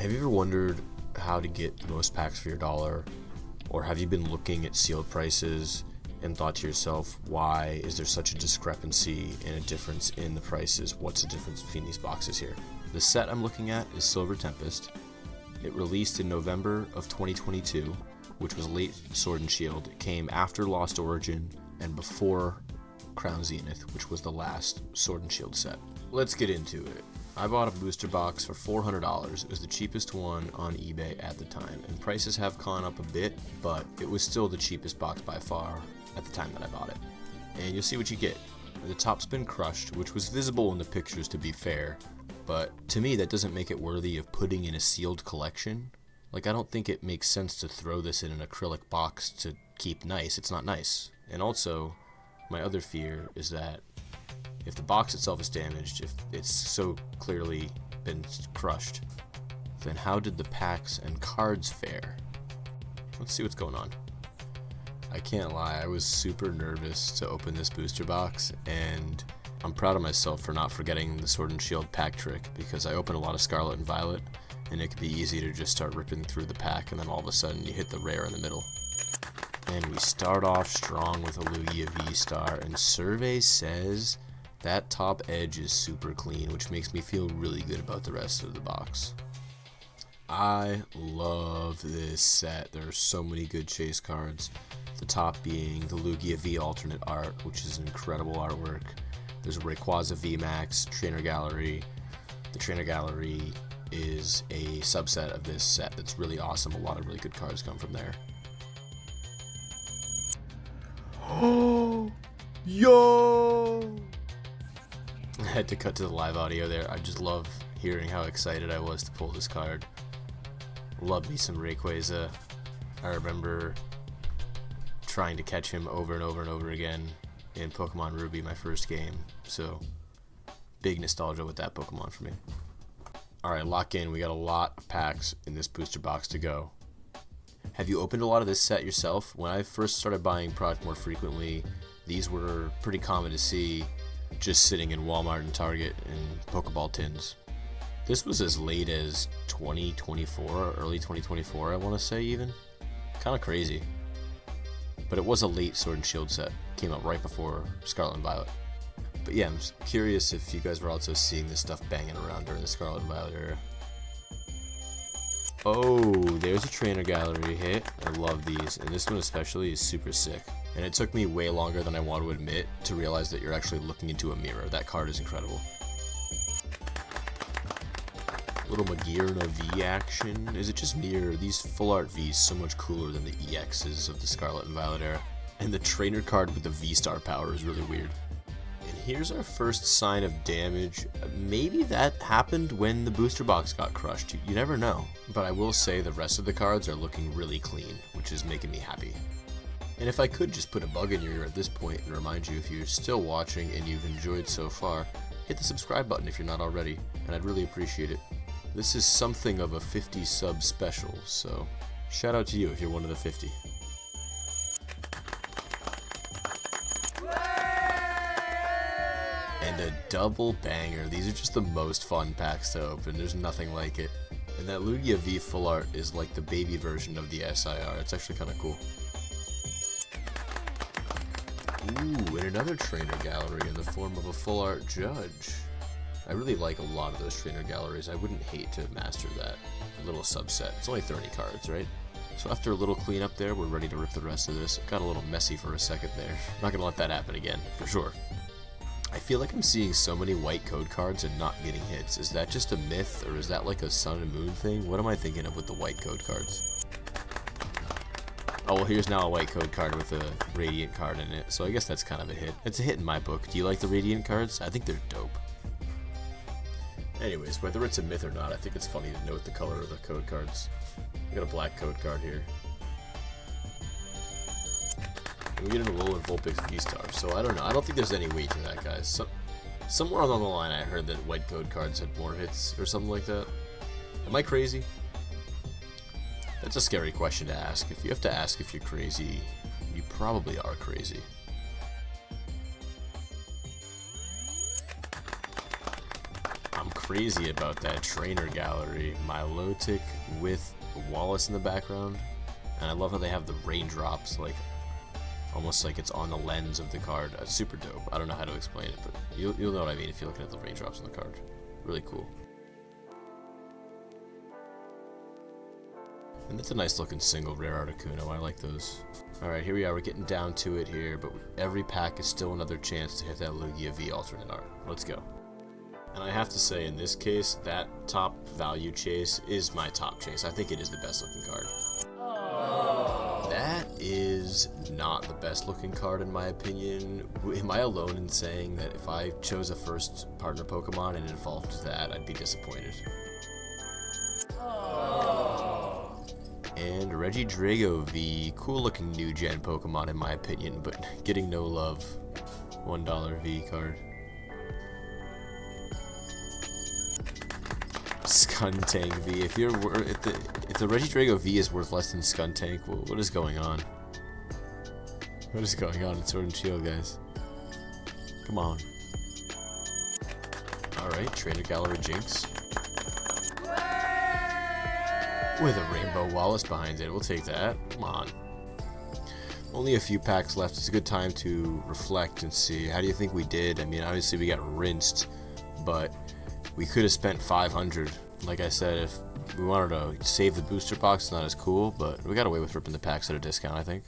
Have you ever wondered how to get the most packs for your dollar? Or have you been looking at sealed prices and thought to yourself, why is there such a discrepancy and a difference in the prices? What's the difference between these boxes here? The set I'm looking at is Silver Tempest. It released in November of 2022, which was late Sword and Shield. It came after Lost Origin and before Crown Zenith, which was the last Sword and Shield set. Let's get into it. I bought a booster box for $400. It was the cheapest one on eBay at the time, and prices have gone up a bit, but it was still the cheapest box by far at the time that I bought it. And you'll see what you get. The top's been crushed, which was visible in the pictures to be fair, but to me that doesn't make it worthy of putting in a sealed collection. Like, I don't think it makes sense to throw this in an acrylic box to keep nice. It's not nice. And also, my other fear is that if the box itself is damaged, if it's so clearly been crushed, then how did the packs and cards fare? Let's see what's going on. I can't lie, I was super nervous to open this booster box, and I'm proud of myself for not forgetting the Sword and Shield pack trick, because I opened a lot of Scarlet and Violet, and it could be easy to just start ripping through the pack, and then all of a sudden you hit the rare in the middle. And we start off strong with a Lugia V-Star, and survey says that top edge is super clean, which makes me feel really good about the rest of the box. I love this set. There are so many good chase cards. The top being the Lugia V alternate art, which is incredible artwork. There's a Rayquaza VMAX Trainer Gallery. The Trainer Gallery is a subset of this set that's really awesome. A lot of really good cards come from there. Oh, yo! I had to cut to the live audio there. I just love hearing how excited I was to pull this card. Love me some Rayquaza. I remember trying to catch him over and over and over again in Pokemon Ruby, my first game. So, big nostalgia with that Pokemon for me. Alright, lock in. We got a lot of packs in this booster box to go. Have you opened a lot of this set yourself? When I first started buying product more frequently, these were pretty common to see just sitting in Walmart and Target in Pokeball tins. This was as late as 2024, or early 2024, I want to say even. Kind of crazy. But it was a late Sword and Shield set. Came out right before Scarlet and Violet. But yeah, I'm curious if you guys were also seeing this stuff banging around during the Scarlet and Violet era. Oh, there's a Trainer Gallery hit. I love these, and this one especially is super sick. And it took me way longer than I want to admit to realize that you're actually looking into a mirror. That card is incredible. Little Magearna V action. Is it just me, or are these full art Vs so much cooler than the EXs of the Scarlet and Violet era? And the trainer card with the V-Star power is really weird. And here's our first sign of damage. Maybe that happened when the booster box got crushed. You never know. But I will say the rest of the cards are looking really clean, which is making me happy. And if I could just put a bug in your ear at this point and remind you, if you're still watching and you've enjoyed so far, hit the subscribe button if you're not already, and I'd really appreciate it. This is something of a 50 sub special, so shout out to you if you're one of the 50. And a double banger. These are just the most fun packs to open. There's nothing like it. And that Lugia V full art is like the baby version of the SIR. It's actually kind of cool. Ooh, and another Trainer Gallery in the form of a full art Judge. I really like a lot of those Trainer Galleries. I wouldn't hate to master that little subset. It's only 30 cards, right? So after a little cleanup there, we're ready to rip the rest of this. It got a little messy for a second there. Not gonna let that happen again, for sure. I feel like I'm seeing so many white code cards and not getting hits. Is that just a myth, or is that like a Sun and Moon thing? What am I thinking of with the white code cards? Oh, well, here's now a white code card with a Radiant card in it, so I guess that's kind of a hit. It's a hit in my book. Do you like the Radiant cards? I think they're dope. Anyways, whether it's a myth or not, I think it's funny to note the color of the code cards. We got a black code card here. And we get an Alolan Vulpix V-Star, so I don't know. I don't think there's any weight to that, guys. Somewhere along the line I heard that white code cards had more hits or something like that. Am I crazy? That's a scary question to ask. If you have to ask if you're crazy, you probably are crazy. crazy about that trainer gallery. Milotic with Wallace in the background. And I love how they have the raindrops, like almost like it's on the lens of the card. It's super dope. I don't know how to explain it, but you'll know what I mean if you're looking at the raindrops on the card. Really cool. And that's a nice looking single rare Articuno. I like those. Alright, here we are. We're getting down to it here, but every pack is still another chance to hit that Lugia V alternate art. Let's go. And I have to say, in this case, that top value chase is my top chase. I think it is the best looking card. That is not the best looking card in my opinion. Am I alone in saying that if I chose a first partner Pokemon and it evolved to that, I'd be disappointed? And Regidrago V, cool looking new gen Pokemon in my opinion, but getting no love. $1 V card. Skuntank V. If the Regidrago V is worth less than Skuntank, what is going on? What is going on in Sword and Shield, guys? Come on. Alright, Trainer Gallery Jinx. With a Rainbow Wallace behind it, we'll take that. Come on. Only a few packs left. It's a good time to reflect and see. How do you think we did? I mean, obviously we got rinsed, but we could have spent 500. Like I said, if we wanted to save the booster box, it's not as cool, but we got away with ripping the packs at a discount, I think.